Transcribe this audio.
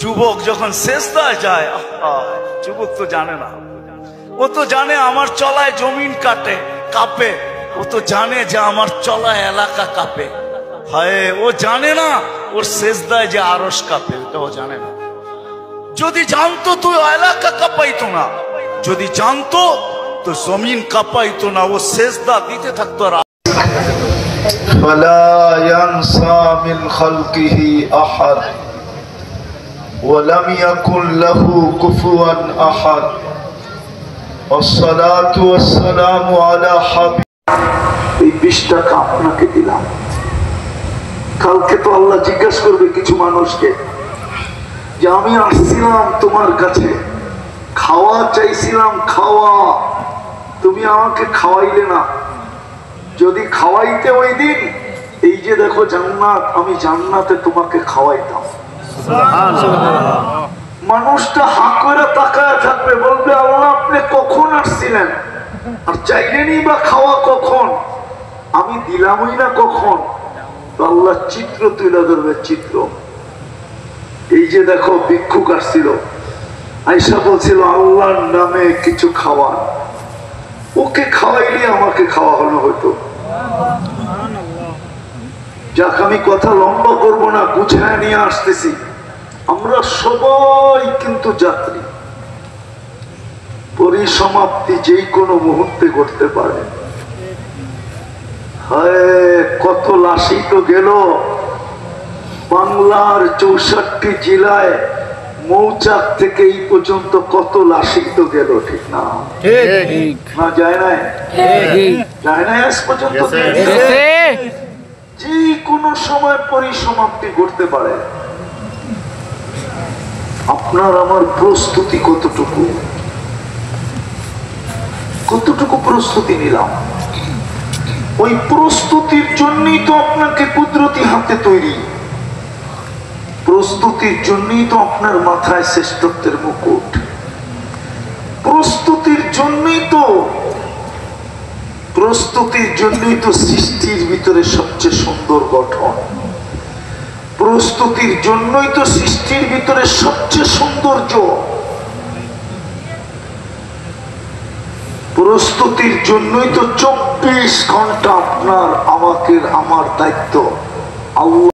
যুবক যখন সেজদায় যায়, যুবক তো জানে না, ও তো জানে আমার চলায় জমিন কাঁপে, ও তো জানে যে আমার চলায় এলাকা কাঁপে। হায়, ও জানে না ওর সেজদায় যে আরশ কাঁপে, ওটা ও জানে না। যদি জানতো তো এলাকা কাঁপাইতো না, যদি জানতো তো জমিন কাঁপাইতো না, ও সেজদা দিতে থাকতো। আর فلا ينسى من خلقه أحد ولم يكن له كفوا أحد والصلاة والسلام على حبيب। এই 20 টাকা আপনাকে দিলাম, কালকে তো আল্লাহ জিজ্ঞাসা করবে কিছু মানুষকে যে আমি আসছিলাম তোমার কাছে, খাওয়া চাইছিলাম, খাওয়া তুমি আমাকে খাওয়াইলে না। যদি খাওয়াইতে ওই দিন, এই যে দেখো জান্নাত, আমি জান্নাতে তোমাকে খাওয়াইতাম। মানুষটা হাঁ করে তাকায় থাকবে, বলবে আল্লাহ আপনি কখন আসছিলেন, আর চাইলেনই বা খাওয়া কখন, আমি দিলামই না কখন। আল্লাহ চিত্র তুলে ধরবে, চিত্র। এই যে দেখো ভিক্ষুক আসছিল, আয়েশা বলছিল আল্লাহর নামে কিছু খাওয়ান, ওকে খাওয়াইলে আমাকে খাওয়া হলো হয়তো। যাক, আমি কথা লম্বা করবো না, গুছায় নিয়ে আসতেছি। আমরা সবাই কিন্তু যাত্রী, পরিসমাপ্তি যেই কোনো মুহূর্তে ঘটতে পারে। হায়, কত লাশই তো গেল বাংলার 64 জেলায়, মৌচাক থেকে এই পর্যন্ত কত লাশই তো গেল, ঠিক না? না যায় না, যায় না আজ পর্যন্ত। যে কোনো সময় পরিসমাপ্তি ঘটতে পারে। আপনার আমার প্রস্তুতি কতটুকু, কতটুকু প্রস্তুতি নিলাম? ওই প্রস্তুতির জন্যই তো আপনাকে কুদরতি হাতে তৈরি, প্রস্তুতির জন্যই তো আপনার মাথায় শ্রেষ্ঠত্বের মুকুট, প্রস্তুতির জন্যই তো সৃষ্টির ভিতরে সবচেয়ে সুন্দর গঠন, প্রস্তুতির জন্যই তো সৃষ্টির ভিতরে সবচেয়ে সৌন্দর্য, প্রস্তুতির জন্যই তো 24 ঘন্টা আপনার আমার দায়িত্ব। আল্লাহ